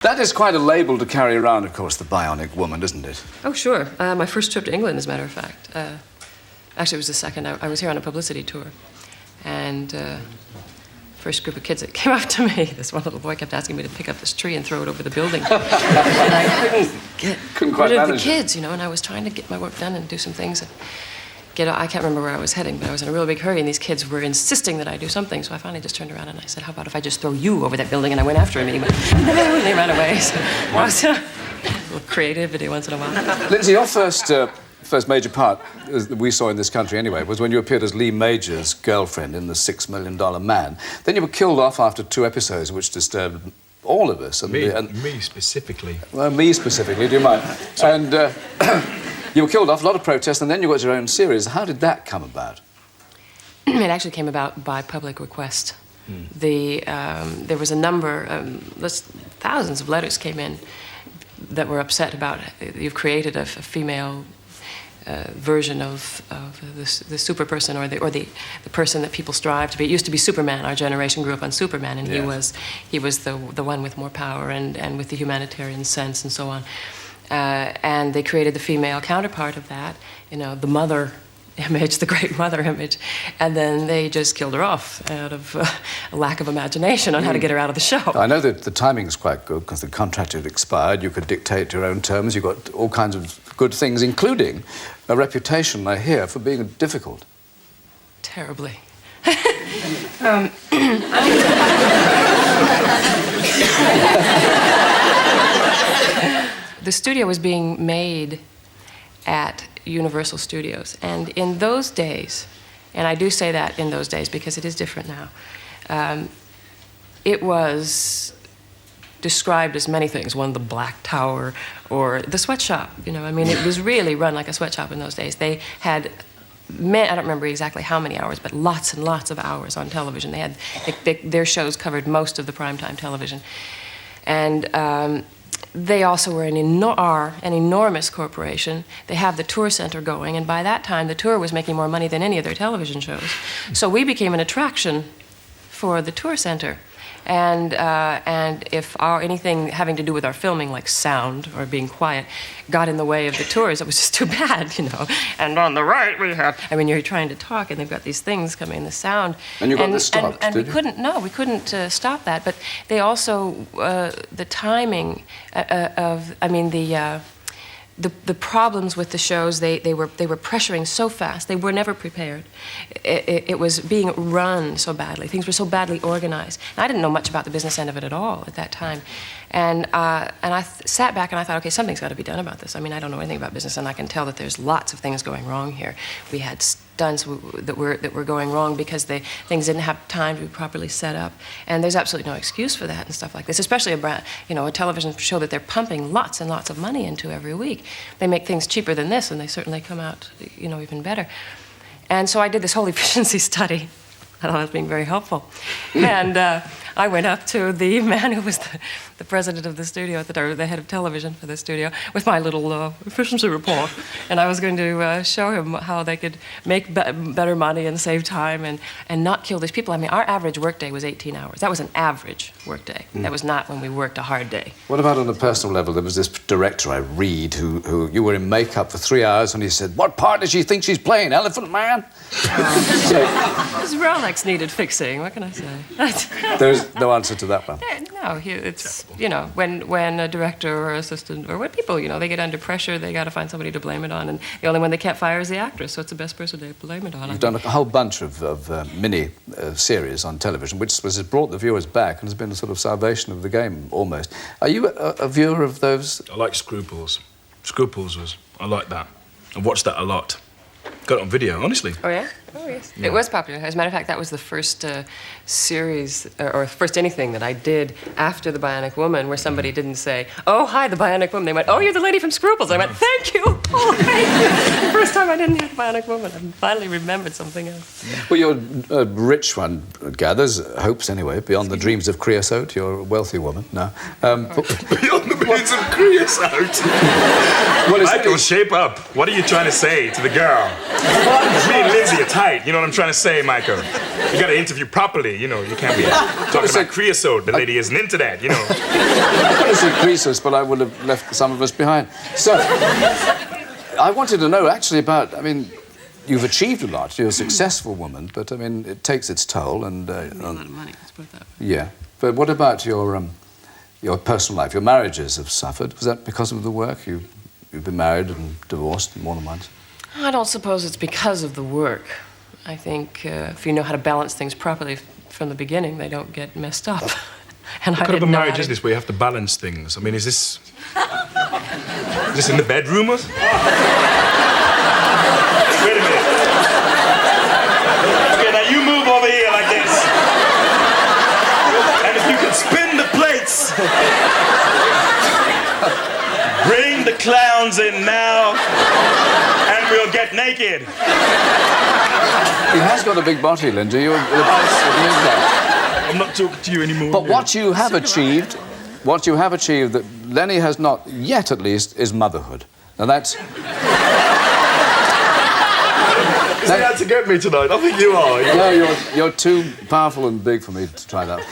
That is quite a label to carry around, of course, the Bionic Woman, isn't it? Oh, sure. My first trip to England, as a matter of fact. Actually, it was the second. I was here on a publicity tour. And first group of kids that came up to me, this one little boy kept asking me to pick up this tree and throw it over the building. And I couldn't quite rid of the manage kids, you know, and I was trying to get my work done and do some things. And I can't remember where I was heading, but I was in a real big hurry, and these kids were insisting that I do something, so I finally just turned around and I said, how about if I just throw you over that building? And I went after him, and he went, no, and they ran away. So I was, a little creativity once in a while. Lindsay, your first major part, that we saw in this country anyway, was when you appeared as Lee Major's girlfriend in The $6 Million Man. Then you were killed off after 2 episodes, which disturbed all of us. And me specifically. Well, me specifically, do you mind? And you were killed off, a lot of protests, and then you got your own series. How did that come about? It actually came about by public request. There was a number, thousands of letters came in that were upset about you've created a female version of the super person or the person that people strive to be. It used to be Superman. Our generation grew up on Superman, and yes. he was the one with more power and with the humanitarian sense and so on. And they created the female counterpart of that, you know, the mother image, the great mother image, and then they just killed her off out of a lack of imagination on how to get her out of the show. I know that the timing's quite good because the contract had expired. You could dictate your own terms. You got all kinds of good things, including a reputation, I hear, for being difficult. Terribly. The studio was being made at Universal Studios, and in those days, and I do say that in those days because it is different now, it was described as many things. One, the Black Tower, or the sweatshop. You know, I mean, it was really run like a sweatshop in those days. They had, I don't remember exactly how many hours, but lots and lots of hours on television. Their shows covered most of the primetime television, and they also were an enormous corporation. They have the tour center going, and by that time, the tour was making more money than any of their television shows. So we became an attraction for the tour center. And if anything having to do with our filming, like sound or being quiet, got in the way of the tours, it was just too bad, you know. And on the right we have, I mean, you're trying to talk, and they've got these things coming in, the sound. And you got this stopped, and we couldn't stop that. But they also, the timing the problems with the shows, they were pressuring so fast. They were never prepared. It was being run so badly. Things were so badly organized. And I didn't know much about the business end of it at all at that time. And I sat back and I thought, okay, something's got to be done about this. I mean, I don't know anything about business, and I can tell that there's lots of things going wrong here. We had stunts that were going wrong because things didn't have time to be properly set up. And there's absolutely no excuse for that and stuff like this, especially a television show that they're pumping lots and lots of money into every week. They make things cheaper than this, and they certainly come out, you know, even better. And so I did this whole efficiency study. I thought it was being very helpful. And I went up to the man who was the president of the studio, or the head of television for the studio, with my little efficiency report. And I was going to show him how they could make better money and save time and not kill these people. I mean, our average workday was 18 hours. That was an average workday. That was not when we worked a hard day. What about on a personal level? There was this director, I read, who you were in makeup for 3 hours, and he said, "What part does she think she's playing, Elephant Man?" His Rolex needed fixing. What can I say? There's no answer to that one. No, it's, you know, when a director or assistant or when people, you know, they get under pressure, they got to find somebody to blame it on, and the only one they can't fire is the actress, so it's the best person to blame it on. You've done a whole bunch of mini series on television, which has brought the viewers back and has been a sort of salvation of the game, almost. Are you a viewer of those? I like Scruples. I like that. I watched that a lot. Got it on video, honestly. Oh, yeah? Oh, yes. Yeah. It was popular. As a matter of fact, that was the first series, or first anything that I did after The Bionic Woman, where somebody didn't say, "Oh, hi, The Bionic Woman." They went, "Oh, you're the lady from Scruples." I went, "Thank you. Oh, thank you." The first time I didn't hear The Bionic Woman, I finally remembered something else. Well, you're a rich one, gathers, hopes anyway, beyond the dreams of creosote. You're a wealthy woman now. Beyond the dreams of creosote? Well, Michael, shape up. What are you trying to say to the girl? Me and Lindsay are tight, you know what I'm trying to say, Michael? You gotta interview properly, you know, you can't be talking about creosote. The lady isn't into that, you know. I could have said creases, but I would have left some of us behind. So, I wanted to know actually about, I mean, you've achieved a lot. You're a successful woman, but I mean, it takes its toll and... a lot of money, let's put it that way. Yeah. But what about your personal life? Your marriages have suffered. Was that because of the work? You've been married and divorced more than once? I don't suppose it's because of the work. I think if you know how to balance things properly from the beginning, they don't get messed up. And What kind of a marriage is this where you have to balance things? I mean, is this in the bedroom or? Wait a minute. Okay, now you move over here like this. And if you can spin the plates. Bring the clowns in now, and we'll get naked. He has got a big body, Lindsay. You're I'm not talking to you anymore. But what you have achieved that Lenny has not yet, at least, is motherhood. Now that's... Is he out to get me tonight? I think you are. No, you're too powerful and big for me to try that.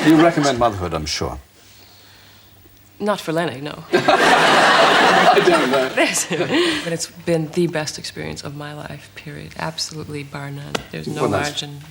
You recommend motherhood, I'm sure. Not for Lenny, no. I don't know. But it's been the best experience of my life, period. Absolutely, bar none. There's no Well, that's- margin.